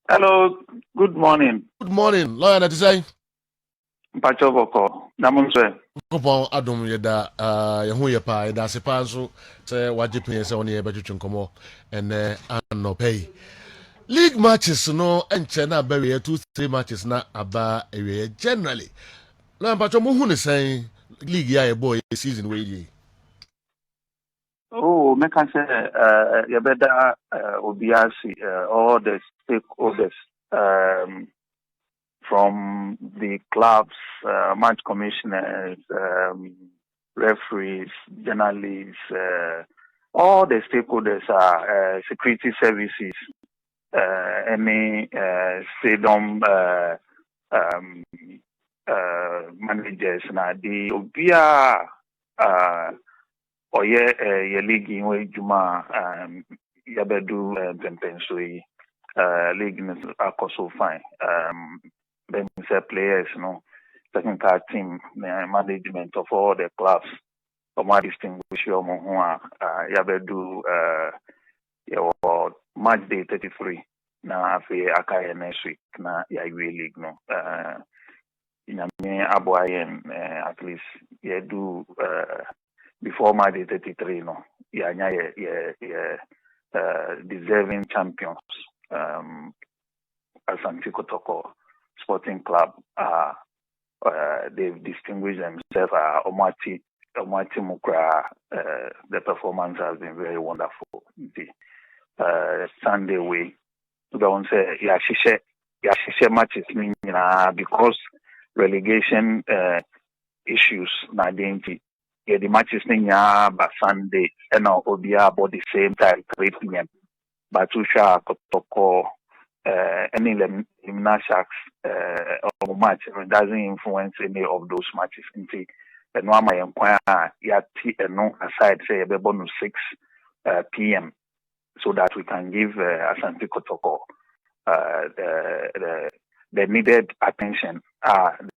Hello, good morning. Good morning, lawyer na design. Mpacho Boko, Namunse. Kupon adom yeda yehu ye pa yeda se pa nso se waje pin se woni ye betwetwe nkomo ene anopay. League matches no enche na ba we 2-3 matches na aba ewe generally. Na mpacho mo hu ne sen league ya ye boy season we ye. Oh, make I say, you better Obiasi, all the stakeholders from the clubs, match commissioners, referees, journalists, all the stakeholders are security services, any stadium um, managers, na the Obia. Oye ye league in way juma yabedu pempenso yi league is so fine then say players technical team management of all the clubs omo distinguish omo ho yabedu your match day 33 na afi akaye next week na ya league no nyame aboayen at least ye do before my day 33, yeah, deserving champions. Asante Kotoko Sporting Club, they've distinguished themselves. Omati Mukra, the performance has been very wonderful. Sunday way, don't say Yashishe matches because relegation issues na dainty. Yeah, the matches by Sunday and Obia about the same time 3 p.m. But Usha Kotoko any elimination sharks match doesn't influence any of those matches. And one my inquire yati no aside say bonus 6 p.m. so that we can give Asante Kotoko the needed attention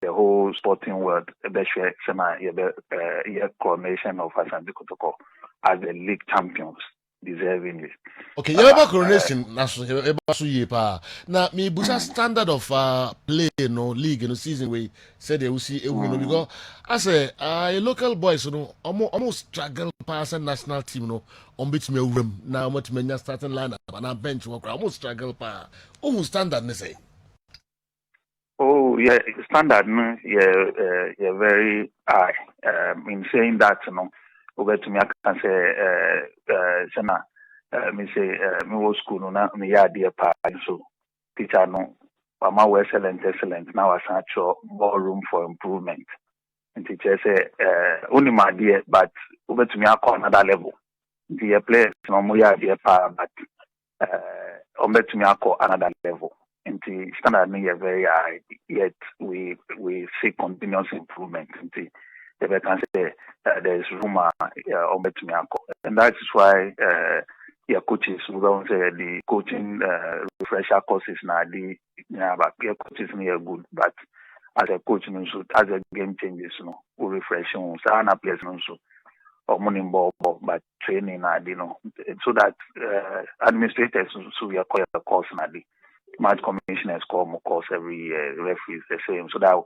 the whole sporting world coronation of Asante Kotoko as the league champions deservingly. Okay, yeba coronation na so yeba so ye pa. Na me busa standard of play no league no season we said they will see because as a local boys no almost struggle pass a national team no on bit me room na omo timenya starting lineup na bench work almost struggle pa. Oh standard ne say. Oh yeah, standard no yeah very high. In saying that over to me I can say sana me say me was school no na me ya dear pa so teacher no Mama were excellent now as actual more room for improvement. And teacher say only my dear but over to me I call another level. The players no more ya dear pa but over to me I call another level. And the standard me very high, yet we see continuous improvement. And the can say there is room over to me and that is why your coaches we don't say the coaching refresher courses now but your coaches are good, but as a coach as a game changes we refresh so players or money ball but training so that administrators so we acquire the course match commissioners call more course every year, referees the same. So that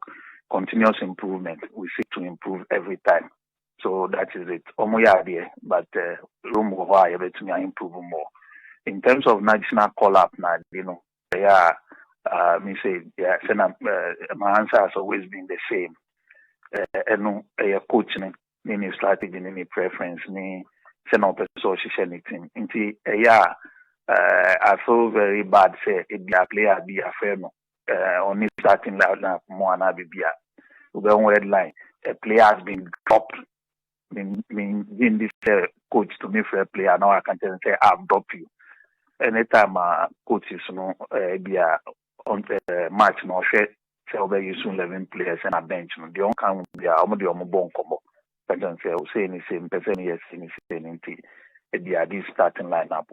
continuous improvement, we seek to improve every time. So that is it. Idea, but room why to me improve more. In terms of national call up now, me say my answer has always been the same. And coaching, any strategy, any preference, any send up anything. I feel very bad say it be a player be a fair no only starting lineup more and be a headline a player has been dropped in this coach to me for a player now I can tell say I've dropped you anytime coaches be a on match no share say over you soon 11 players and a bench no the on can be a bon combo I can say any same person yes any this starting lineup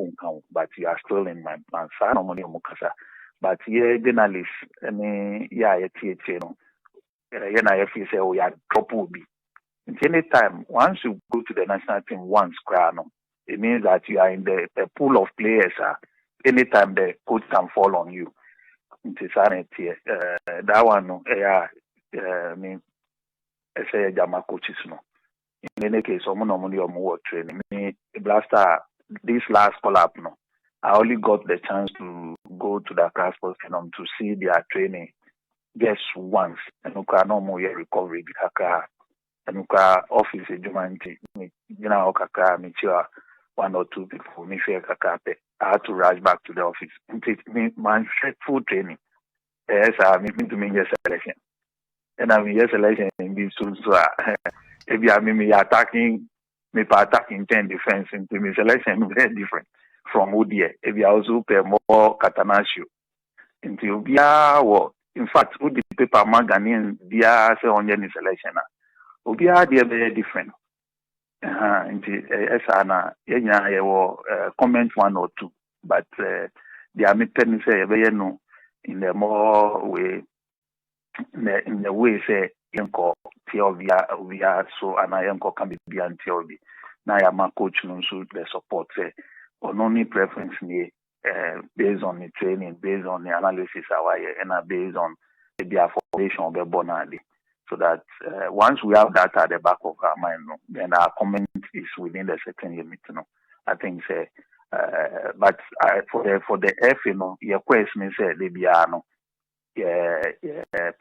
but you are still in my plans. But yeah, journalists, say oh yeah, drop will be. Anytime once you go to the national team once, it means that you are in the pool of players. Anytime the coach can fall on you. Sanity. That one, no, me, I say, Jama coaches, no. In any case, someone normally on more training. Me, Blaster, this last collab, no. I only got the chance to go to the Sports Kingdom to see their training just once. And no more recovery, and office jumanti me okaka me one or two people me share kaka. I had to rush back to the office. Me man full training. Yes, I mean to me yes selection. And I mean yes selection in this so if you are me attacking 10 defense into me selection very different from Udia. If you also pay more Catanasio into Bia in fact who the paper magazine Bia say on any selection. Obi are very different. Esana yenya comment one or two, but they are making say no in the more way in the way say yanko Theovia so and I yanko can be Theobi. Now I am a coach no so the support say on only preference me based on the training, based on the analysis and based on the formation of the bonadi. So that once we have that at the back of our mind, then our comment is within the certain limit. I think say, but for the F, your question say they be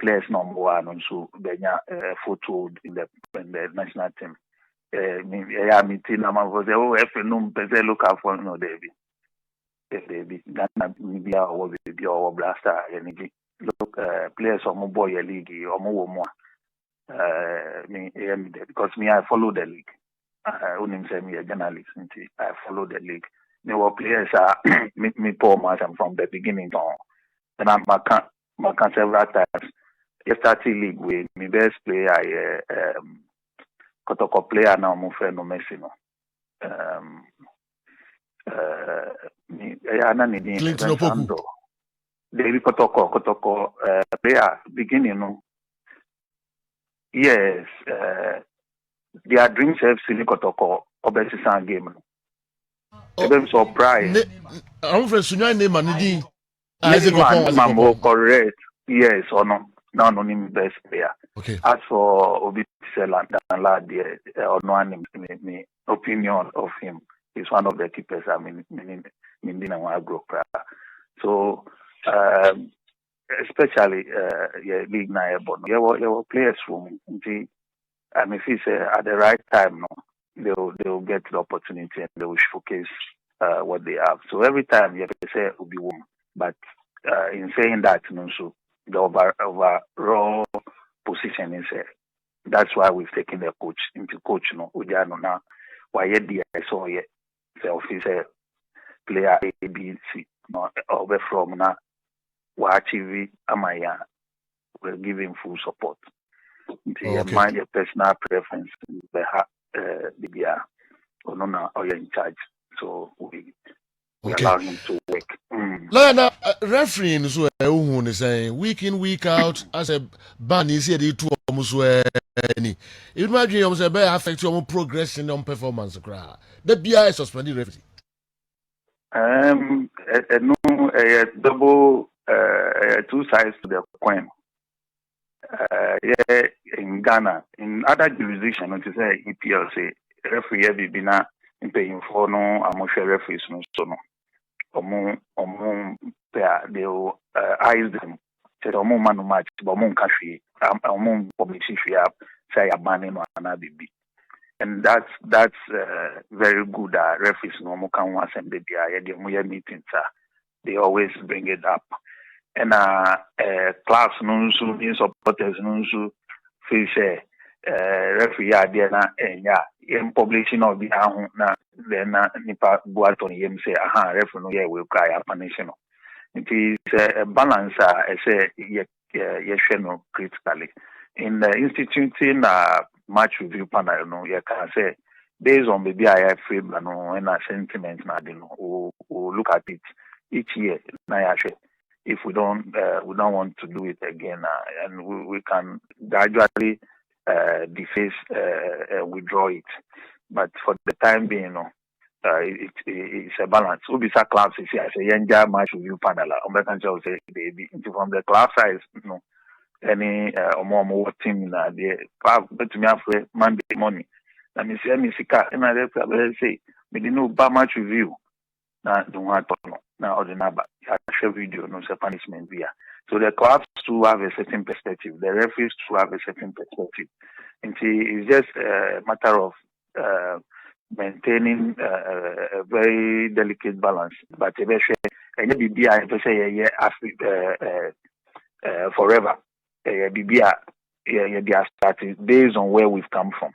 players number one, so Benya photo in the national team. Meeting for the oh F look out for no David. David Ghana media or baby or blaster energy. Look players or more boy league or more. Because I follow the league. Only say me a journalist. I follow the league. Me were players are me poor man from the beginning on. And I'm marking several times. Yesterday league with me best player Kotoko player now mo friend no Messi no. Me Clinton Opoku. David Kotoko player beginning no. Yes, their dreams have seen Kotoko Obesisan game. I'm surprised. I'm from Sunya name and Mambo correct. Yes or no? No, name best player. Okay. As for Obisisan and me opinion of him is one of the keepers. I mean, so especially league na but there were players from and if it's at the right time they'll get the opportunity and they will showcase what they have. So every time you have to say will be woman. But in saying that so the overall position is that's why we've taken the coach into coach Ujano now why I saw the officer player A B C over from now Wachivi Amaya will give him full support. Mind your personal preference, the BR or no, or you're in charge. So we allow him to work. Now, refereeing so saying week in, week out as a ban is here to almost any. Imagine you say better affect your progression on performance. The BI suspended referee. No, double two sides to the coin. In Ghana, in other jurisdictions, which is EPL, say referee be na paying for no amoshe referees no so no. They will eyes them. Say omo man no match, but omo kashi, omo publicity say a banning no anabibi. And that's very good. Referees no mo can once and baby the meetings. They always bring it up. And class no so in supporters no so face referee there na in publishing of the na then nipa buaton yem say referee no we cry punish no. It is a balance say no critically in instituting match review panel no you can say based on maybe I have frame no and a sentiment na we'll look at it each year na if we don't want to do it again and we can gradually deface withdraw it, but for the time being it's a balance. Ubisa clubs is here. Say Yenja match review panel. Umbekancha say baby from the club side, any more team na the club but me after Monday morning. Na me see ka na the say me dey no ba match review na the one no na ordinary share video no say punishment via. So the clubs too have a certain perspective. The referees too have a certain perspective. And it's just a matter of maintaining a very delicate balance. But forever. They are starting based on where we've come from.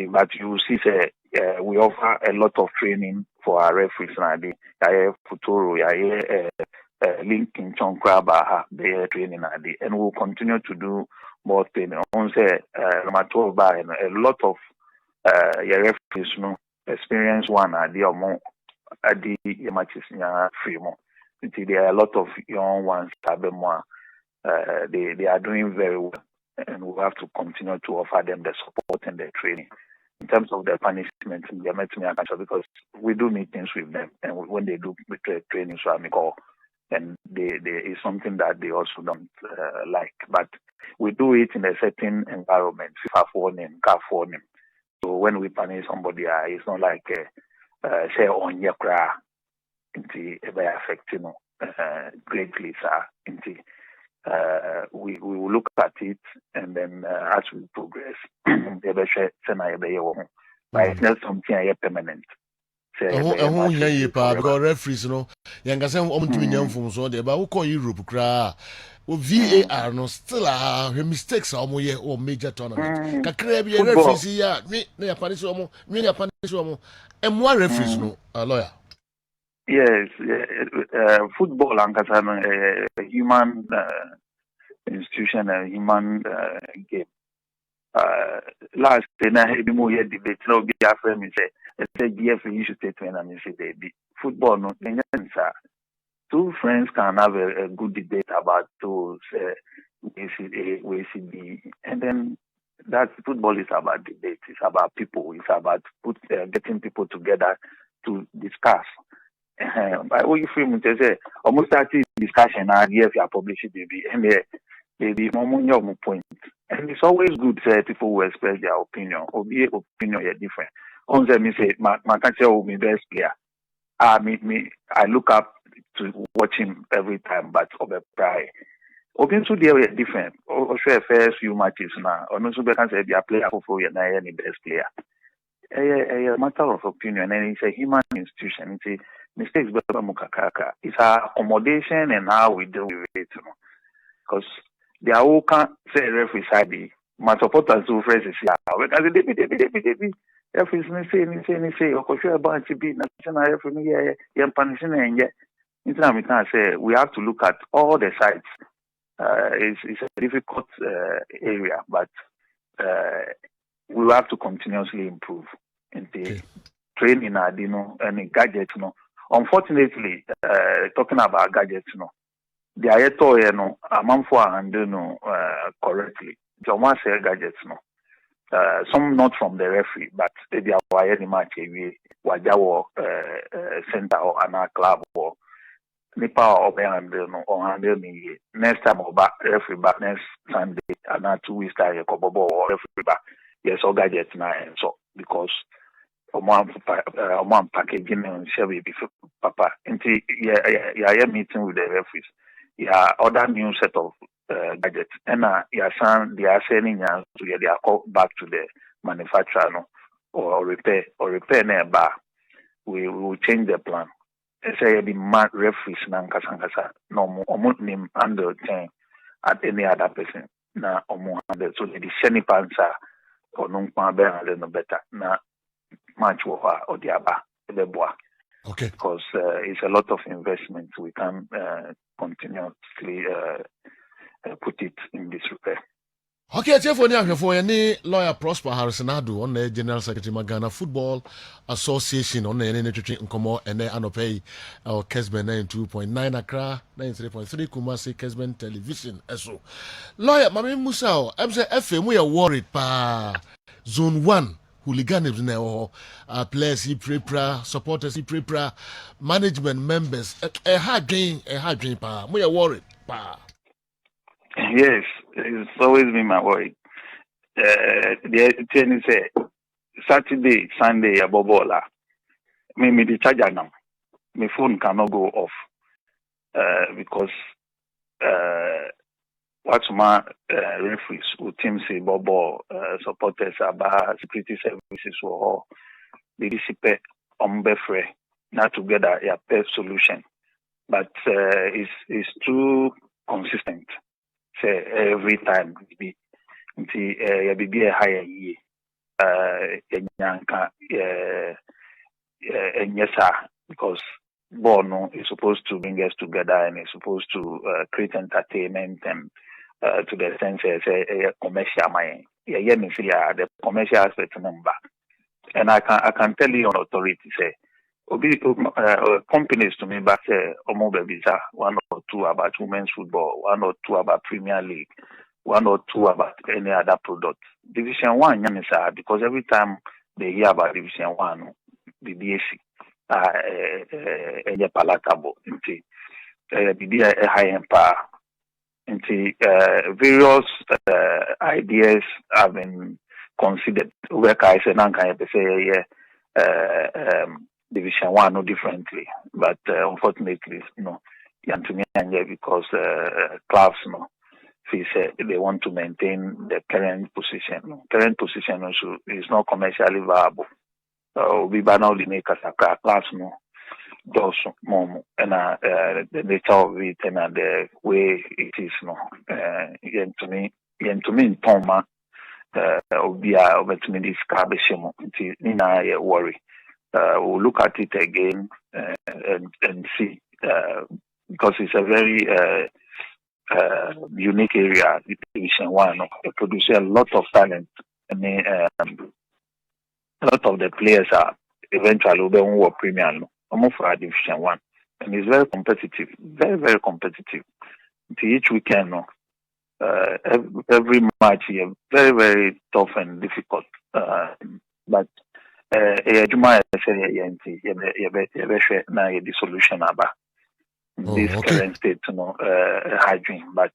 But you see, we offer a lot of training for our referees now. Futuro, linking Chonkraba, they training and we'll continue to do more training. On say, a lot of referees, experience one idea more at the matches free more. There are a lot of young ones, they are doing very well, and we have to continue to offer them the support and the training. In terms of the punishment, because we do meetings with them, and when they do training, so I call. And is something that they also don't like. But we do it in a certain environment. FIFA warning, CAF warning. So when we punish somebody, it's not like say on your cry, it affecting greatly, sir. We will look at it, and then as we progress, but it's not something permanent. Because referees, younger say from so there, but who call Europe cry? VAR no still mistakes or major tournament. Kakrebi referees here, me punish and one referees no lawyer. Yes, football and human institution and human game. Last day, I had more debate. No, be afraid me say. The GFA issue statement and say baby football no two friends can have a good debate about those we see B, and then that football is about debate, it's about people, it's about getting people together to discuss. But what you feel me to say almost 30 discussion and GFA publish it baby and baby more point. And it's always good to people who express their opinion or be opinion is different. On the me say, Nketiah will be best player. I look up to watch him every time, but of a pride. Open to the different. Or share first few matches now. Or no, so can say be a player for you na any best player. A matter of opinion, and it's a human institution. It's a mistakes, but it's our accommodation and how we deal with it. Because they are all can't say referee side. My supporters do phrases here. Because referees say, or sure about to be national referee, punishing and yet. We can say we have to look at all the sides. It's a difficult area, but we will have to continuously improve in the training, and gadgets. Unfortunately, talking about gadgets, the ayato, a month for handle correctly. Joma say gadgets, some not from the referee, but they are any match Wajawo center or another club or Nipa or handle me next time or back referee back next Sunday and not 2 weeks time or referee back. Yes, all gadgets now and so because one packaging and Chevy before Papa into meeting with the referees. Yeah, other new set of gadgets and they are sending to they are called back to the manufacturer or repair nearby. We will change the plan. Say the man referees nankasa no more name under 10 at any other person na omo handle so the shiny pansa or no better na match or the aba the boy. Okay. Because it's a lot of investment. We can continuously put it in this repair. Okay, for any lawyer Prosper Hudson-Odoi on the General Secretary Magana Football Association on the NNT Nkomo and the Anopay or Kessben 92.9 Accra 93.3 Kumasi Kessben Television. So, lawyer Mami Musao, I'm saying FM we are worried pa Zone 1 hooliganism players prepare supporters prepare management members hard dream pa we are worried pa. Yes, it's always been my worry. The thing is, Saturday, Sunday, abobola. Me the charger now. My phone cannot go off because what's my referees who team say bobo supporters about security services or the DCP free not together a best solution, but it's too consistent. Say every time be be a higher year yes sir, because Bono is supposed to bring us together and is supposed to create entertainment and to the sense a commercial mind. Yeah, the commercial aspect number. And I can tell you on authority say companies to me back say visa, 1 or 2 about women's football, 1 or 2 about Premier League, 1 or 2 about any other product. Division 1 because every time they hear about Division 1, the DAC palatable into a high empire into various ideas have been considered. Where I say Division 1 no differently, but unfortunately no because clubs no they want to maintain the current position. Current position also is not commercially viable. We banal the make a class no does more and the nature of it and the way it is no to me in Toma be over to me this cabishimo in worry. We'll look at it again and see because it's a very unique area. Division 1 it produces a lot of talent. I mean, a lot of the players are eventually will be Premier almost for Division 1, and it's very competitive, very very competitive. Each weekend, every match is very very tough and difficult. But the solution about this current state, hygiene. But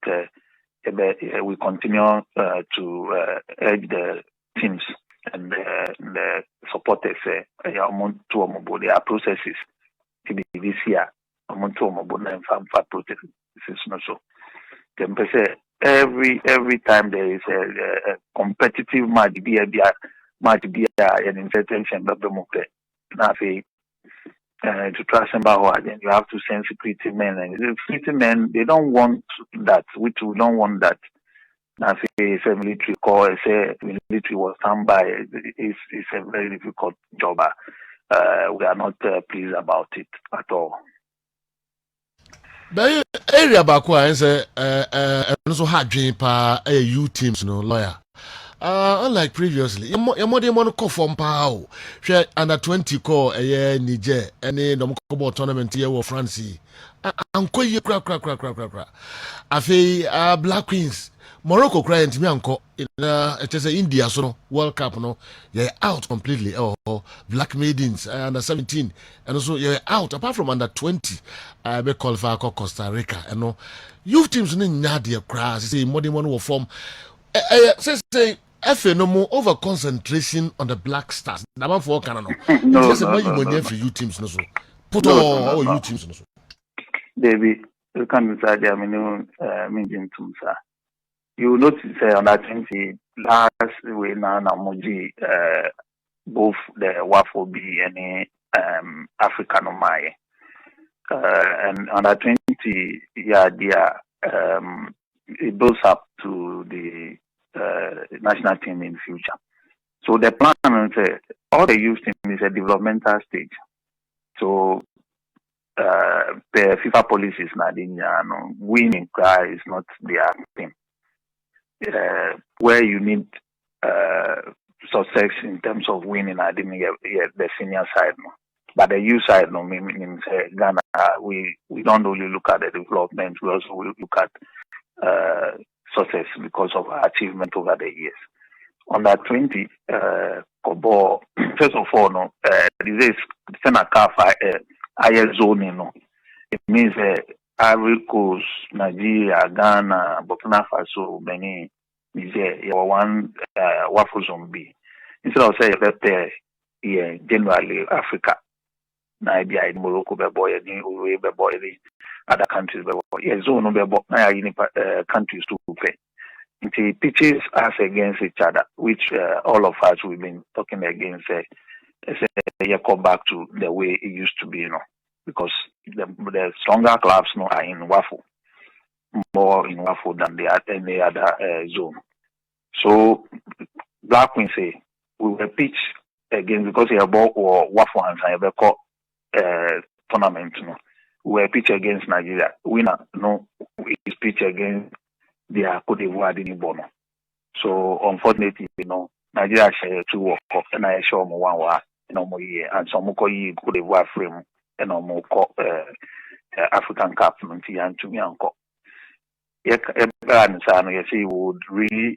we continue to urge the teams and the supporters. Their processes to be this year. Processes so. Every time there is a competitive match, an intention to trust about then you have to send security men, and the security men they don't want that, which we don't want that. Now say military call, say military was standby. It's a very difficult job. We are not pleased about it at all. The area back where I say also hard dream pa youth teams no lawyer. Unlike previously, your mother want to call from Pau. Share under 20 call a Niger, any Domcobo tournament here or France. I'm quite you crack. I feel Black Queens. Morocco crying to me uncle it is India so World Cup no you're out completely Black Maidens under 17 and also you're out apart from under 20 be qualify Costa Rica and no youth teams in Nadia crash say modern one will form say FA no more over concentration on the Black Stars that one for Canada no for youth teams no so put all youth teams no so David you can say I mean you notice on that 20 last way now Moji both the WAFO B and African Omai and on that 20 it builds up to the national team in future. So the plan is all the youth team is a developmental stage. So the FIFA policy is not in winning is not their thing. Where you need success in terms of winning, I didn't get the senior side, no. But the youth side, no, means Ghana, we don't only look at the development, we also look at success because of our achievement over the years. under 20 kobo first of all no this is sena calf higher zone no. It means Ivory Coast, Nigeria, Ghana, Burkina Faso, Benin, Niger, you one waffle zombie. Instead of say generally Africa, Nigeria, Morocco, boy, other countries, zone countries to play. It pitches us against each other, which all of us we've been talking against. Go back to the way it used to be, because the stronger clubs are in waffle, more in waffle than any other zone. So Black Queen say we will pitch again because you have or waffle and have call tournament. We will pitch against Nigeria. Winner we pitch against their Cote d'Ivoire in Bono. So unfortunately, Nigeria share 2 World Cup and I show them 1 war more year and some Cote d'Ivoire frame and more African Cup and to me uncle. You see, would really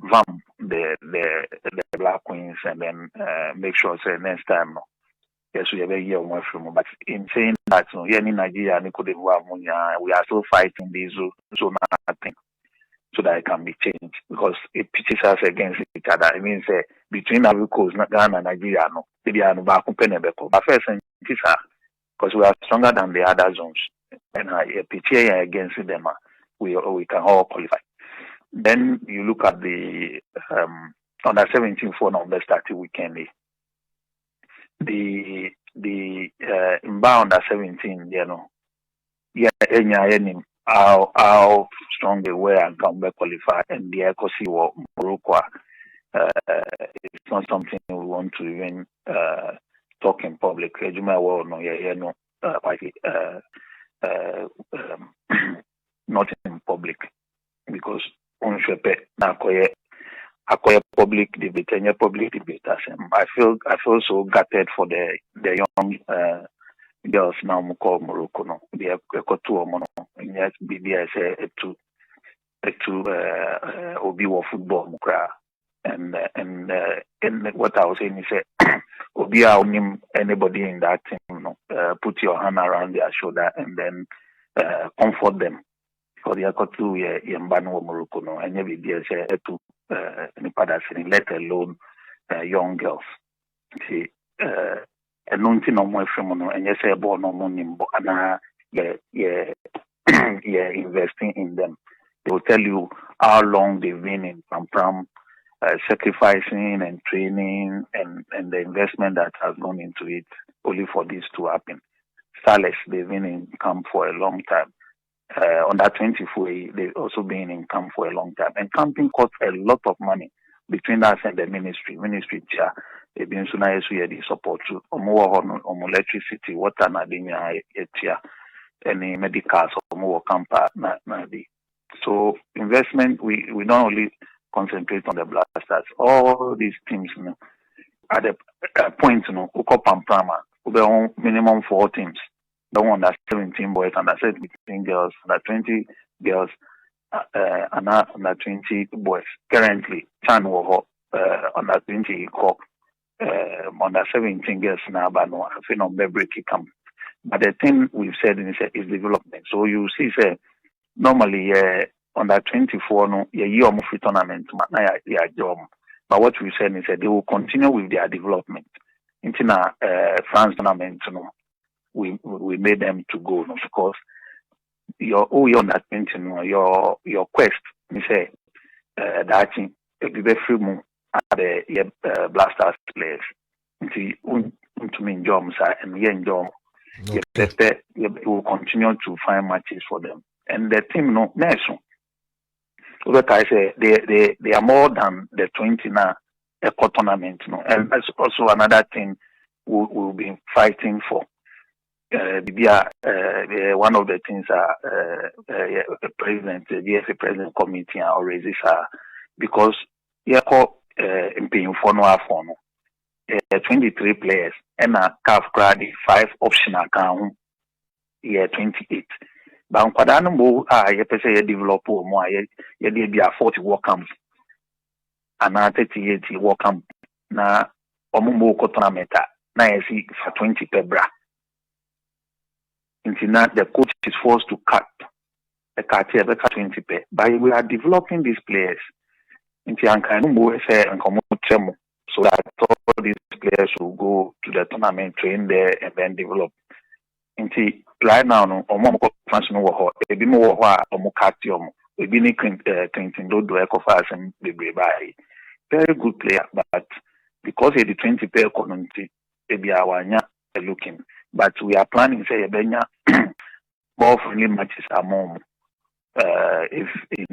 vamp the Black Queens and then make sure say next time yes we have a year more from. But in saying that in Nigeria and Cote d'Ivoire we are still fighting these so nothing so that it can be changed because it pitches us against each other. It means between Ivory Coast, Ghana and Nigeria maybe I back but first because we are stronger than the other zones and pitch against them. We can all qualify. Then you look at the under 17 for November starting weekend. The inbound under 17, how strong they were and come back qualify and the Ecosi or Morocco. It's not something we want to even talk in public. Not in public because on acquire public debate and public debaters. I feel so gutted for the young girls now call Morocco no. They have got 2 or more and yet BBS to Obi football and what I was saying is Obi anybody in that team put your hand around their shoulder and then comfort them. For the Akotu Yambano Morocco no and maybe say to let alone young girls. See and nothing no more from and yes born no money investing in them. They will tell you how long they've been in from sacrificing and training and the investment that has gone into it only for this to happen. Starless, they've been in camp for a long time. Under 24, they've also been in camp for a long time. And camping costs a lot of money between us and the ministry. Ministry chair, they've been so nice we the support to electricity, water, any medicals, or more camper. So investment, we not only concentrate on the Blasters. All these teams, at the point, Ukop and Prama, we own minimum 4 teams. The one that's 17 boys, under 17 girls, under 20 girls, and under 20 boys. Currently, Chan Woho, under 20 Cock, under 17 girls now, but no, I feel no break camp. But the thing we've said is development. So you see, say, normally, under 24, no, year of free tournament, but what we said is that they will continue with their development. Into France tournament, we made them to go, of course. Your under 20, your quest, we say that be free at the Blasters players. Into me jobs and yen job. We will continue to find matches for them. And the team Like I say, they are more than the 20 now a tournament, and that's also another thing we'll be fighting for. One of the things the president, the GFA president committee already because in paying for 23 players and a calf grade 5 optional account 28. But Kwadano mo you develop more 40 work camps. ana 38 welcome na omumbo ko tournament na yesi for 20 per bra. Until the coach is forced to cut the cut 20 per. But we are developing these players. Until Ankanumo say Ankamuchemo, so that all these players will go to the tournament, train there, and then develop. Until right now, no, Omo Francis no, ebi mo wa Omo Katiom, ebi ni Clinton do Ekofa and Bebre by. Very good player, but because he the 20 per community, ebi awanya looking. But we are planning say ebenya more friendly matches among if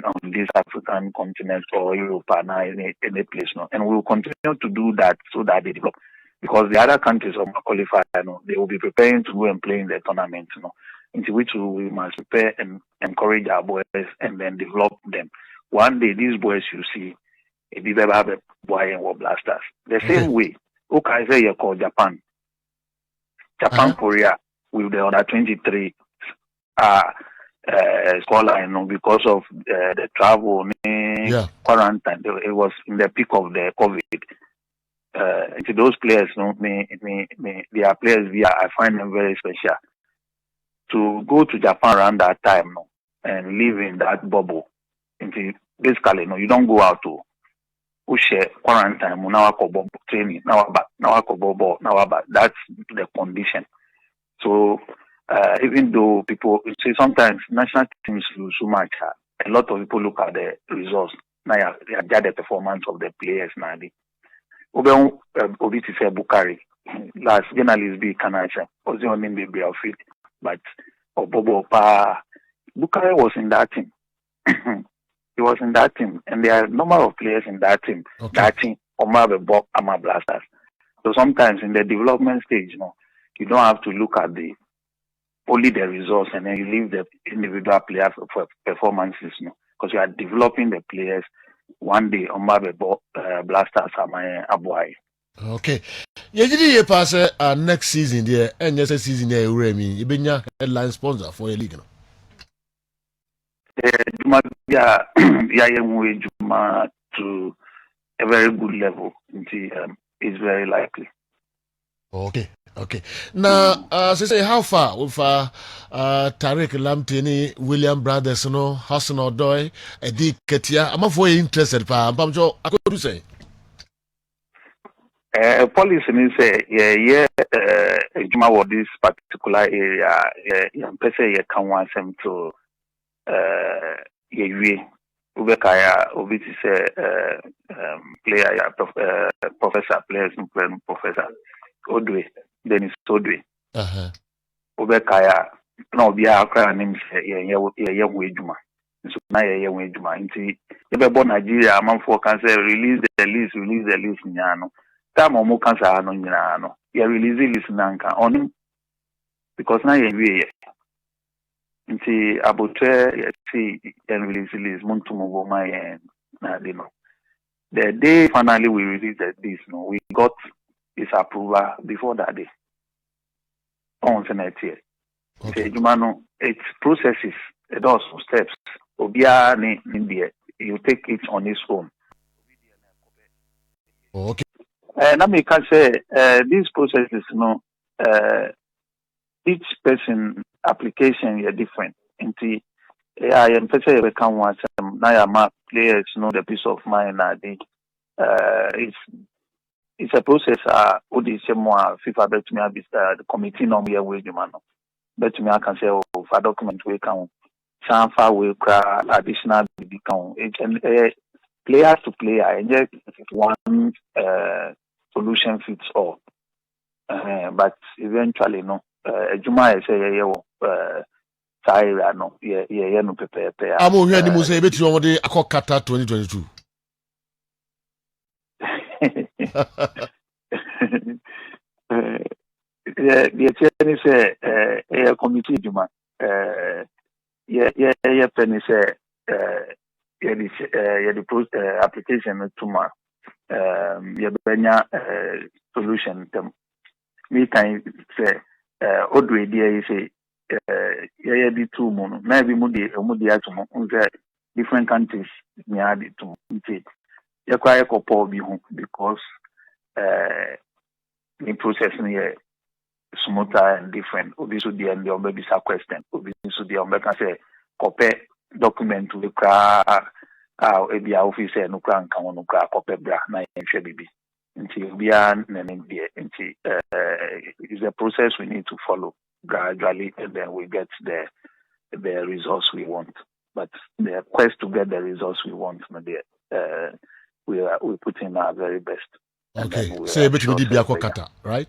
on this African continent or Europe or any place, no, and we will continue to do that so that they develop. Because the other countries are qualified, they will be preparing to go and play in the tournament, into which we must prepare and encourage our boys and then develop them. One day, these boys you see, if you ever have a boy and war blasters, the same way. Okay, say you call Japan, Korea with the other 23 scoreline because of the travel, quarantine. It was in the peak of the COVID. To those players, they are players. I find them very special. To go to Japan around that time, and live in that bubble. Basically, you don't go out to share quarantine. Now I training. Now I that's the condition. So. Even though people say sometimes national teams lose so much, a lot of people look at the results. Now they judge the performance of the players. Now, Obiti said Bukari last journalist be Canada was the only baby of it, but Bobo Pa Bukari was in that team. He was in that team, and there are a number of players in that team. Okay. That team, Oma Bob Ama Blasters. So sometimes in the development stage, you don't have to look at only the results, and then you leave the individual players for performances, because you are developing the players. One day, blasters are my aboy. Okay. You pass next season there, and next season there, you be a headline sponsor for your league. Juma to a very good level. It's very likely. Okay. Now, say how far with Tariq, Lamptey, William Brothers, Hudson-Odoi, Nketiah? I'm very interested. I'm sure I could say. Policy is Juma this particular area. Person can want them to Ubekaya Obiti player professor players professor Odoi. Then it's Odoi. Ubekaya no be a name say Juma. So now Juma. Inti ebe Nigeria man for can say release the list nyano. Time omo can say no nyano. You release the list nanka on because now you Inti abotre see and release the list muntu move my na dino. The day finally we released this, we got his approval before that day. On Senate here. Okay. It's processes, it also steps. Obia ni India, you take it on its own. Okay. Now me can say these processes, each person application is different. Inti I am especially become one now my players the peace of mind it's a process FIFA bet me the committee no me way bet me I can say for document we can sanfa we additional become players to player and just one solution fits all but eventually Juma say Tyra no no prepare I'm here ni mo say bet you want Qatar 2022 the say a committee Juma penny say the application to ma solution them me can say Odoi there say the two mono maybe mudi atumo different countries me add to you cry a couple because the process here smoother and different. Obviously, the end of baby question. Obviously, the Omega say copy document to the car. Ebi officer no kra nka no kra copy bra na nhwe bibi. Nti bia nanim de nti is a process we need to follow gradually, and then we get the results we want. But the quest to get the results we want, we put in our very best. Okay, so bet me di bia ko kata, right?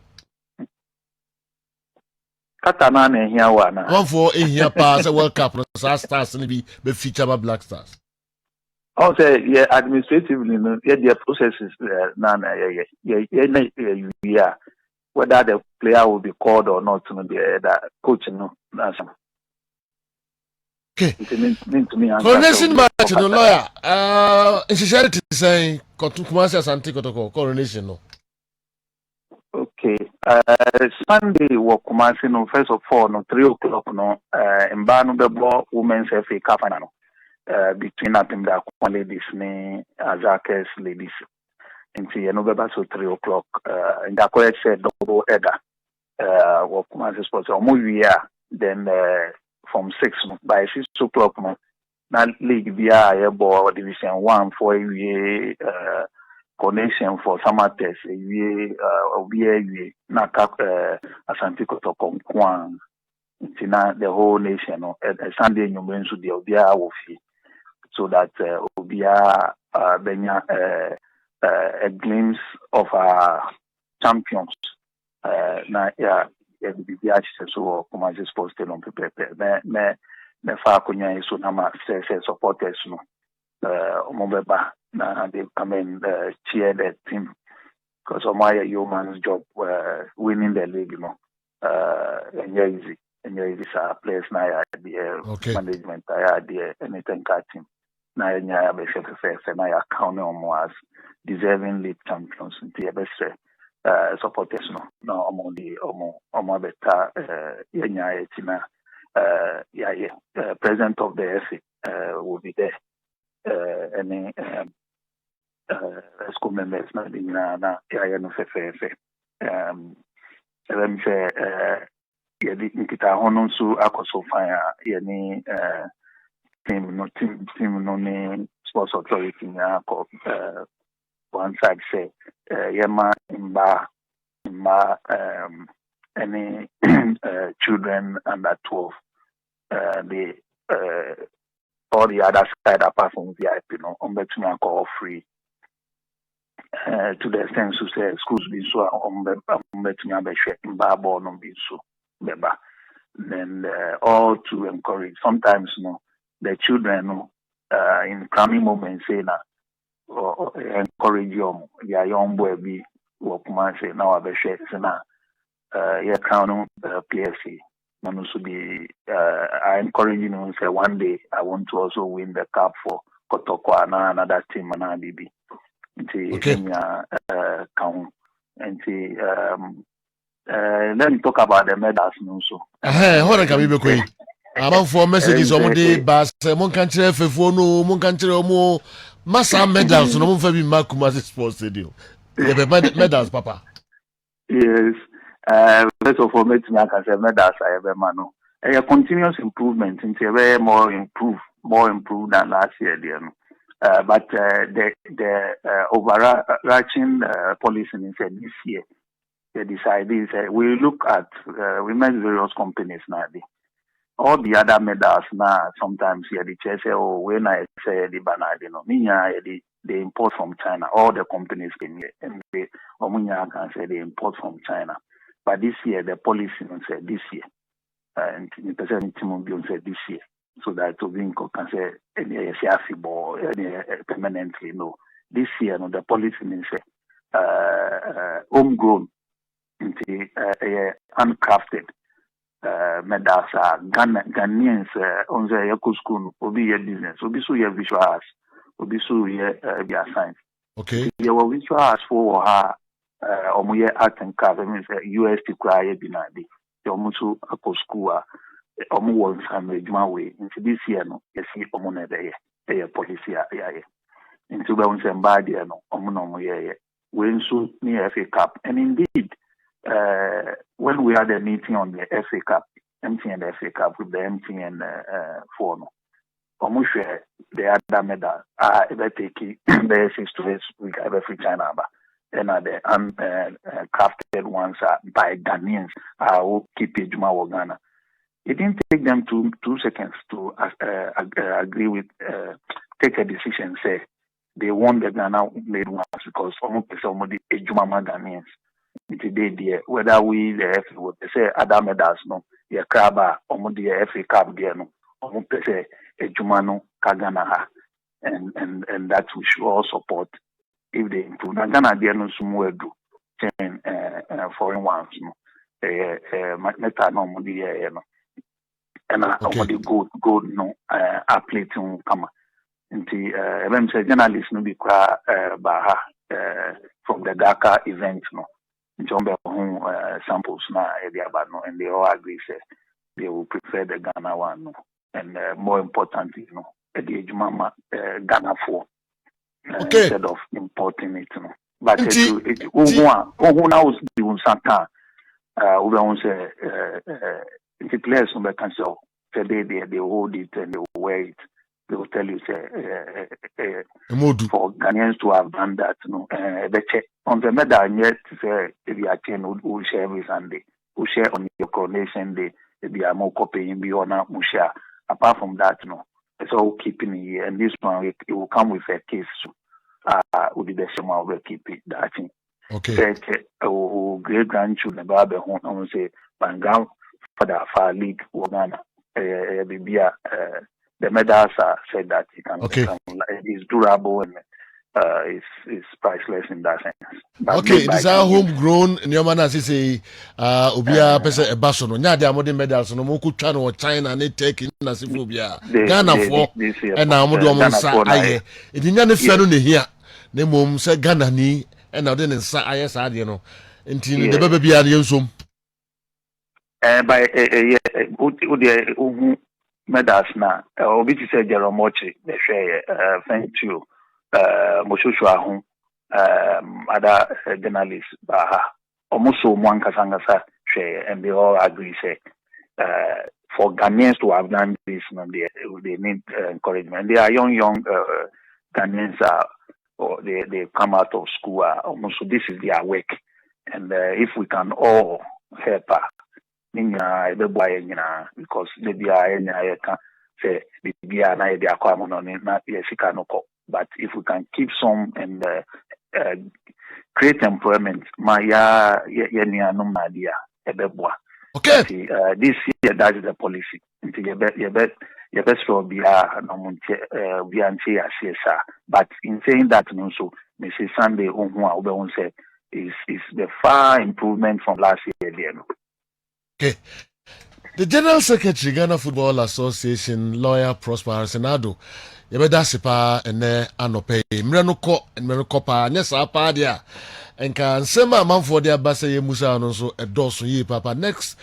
Kata na na ehia wa na. One for ehia pass World Cup no stars ni be feature ba Black Stars. Also, yeah, administratively, yeah, the processes whether the player will be called or not, the coach, okay. Coronation match, no lawyer. Insecurity saying, Kumasi Asante Kotoko, coronation, no. Okay. Sunday, walk Kumasi, no, first of all, no, 3 o'clock, no, in Banu, the ball, women's FA Cup, no. Between Atimda ladies ne Azakes ladies. Into November so 3 o'clock. And the correct said double header. What Kumasi Sports then from 6 by 6 o'clock now league via ball division 1 for a connection for summer test a na cap Asante Kotoko Kwan. The whole nation Sunday you mentioned the Obia Wofi. So that Obia Benya a glimpse of our champions. Na ya BBH so Kumasi Sports on prepare. Me fa kunya iso na ma say supporters no. Omobeba na they come and cheer the team because my yeoman's job winning the league, you know. Easy. These are players na the management the anything team. Na nya be se na ya count on as deserving league champions the best supporters no among the beta nya etina president of the FA will be there any school members na ya no fe let me say yedi Nketiah hono nso akoso fan yani team no ne sports authority na ko one side say yema mba any children under 12 the all the other side apart from VIP no on betumi akọ free to the extent so say schools be so on betumi abehwe mba ball no be so beba. Then all to encourage. Sometimes the children in crowning moments say na encourage you. Their young boy be what man say now I be share na yeah crown PSC. Man also be I encourage say one day I want to also win the cup for Kotoko and another team and BB. Okay. Count and let me talk about the medals also. Hold on, can be quick. I'm for messages on the bus. Mon country no, mon country omo massa medals no mon fabi Kumasi Sports Stadium. Medals, Papa. Yes. First of all, I can say medals I have man. A continuous improvement into a more improved than last year, dear. But the overarching policy is this year. They decided we look at we met various companies now. All the other medals now sometimes the chair say, oh, when I say the banana, they import from China. All the companies can and they can say they import from China. But this year the policy said this year, and the president said this year, so that Tobinco can say any permanently no. This year the policy say homegrown. Into handcrafted medals are Ghanaians on the eco school, obi your business, obi so your visual arts, obi so your science. Okay. Your visual arts for her omuye art and craft means UST cry binadi. Your musu eco school omu won family way. Into this year no, you see omone there policy into the Unsembadi no omuno ye when so near FA Cup. And indeed, when we had a meeting on the FA Cup, MT and the FA Cup with the MT and Fono, almost the other medal ever take the 6 to 8 week ever free China, and the crafted ones by Ghanaians who keep it Juma Ghana. It didn't take them 2 seconds to agree with, take a decision, say they want the Ghana made ones because almost somebody a Juma Ghanaians. Today, whether we the FA would say other medals, no, the Kraba, almost the FA Cup, no, almost say a Jumano Kagana, and that we should all support if they improve. Ghana, they no somewhere do foreign ones, no, meta no, no. And the gold no athlete come into even say journalists no be baha from the Dhaka event no Njombe samples na about no, and they all agree say they will prefer the Ghana one no, and more importantly no the Ejumama Ghana for instead of importing it no, but it who now is doing something we don't say the players on the council today they hold it and they wear it. They will tell you for Ghanaians to have done that, no. The check on the medal yet say if you are we share every Sunday, we share on your coronation day. If you are more copying beyond we share. Apart from that, no, it's all keeping here. And this one it will come with a case. Would the Shema will keep it that thing. Okay. Great grandchildren, Babe home, say, Bangam. For the league, Ghana, the medals said that it's durable and it's priceless in that sense. But okay, these are homegrown. In your man, as you say, Ubia Pesa a Basono, Nadia modern medals, no Moku China or China, and they take in Nasifobia, Ghana for, and now Modomonsa. I didn't know here. The mum said Ghana ni, and now then in Sayas Adiano, until the baby are usum. By medals now, Obi say Jeromochi, the share, thank you, Moshushu, other journalists, almost so one Kasangasa share, and they all agree, say, for Ghanaians to have done this, they need encouragement. They are young Ghanaians, or they come out of school, almost so this is their work, and if we can all help because maybe I can say but if we can keep some and create employment, okay. This year that is the policy. But in saying that, also, Mrs. Sunday is the far improvement from last year. Okay. The General Secretary, Ghana Football Association, lawyer Prosper Addo, yebeda sipa ene anope mreno ko pa nyesa pa dia enka nsema manfo dia basa ye musa no so edoso yi papa next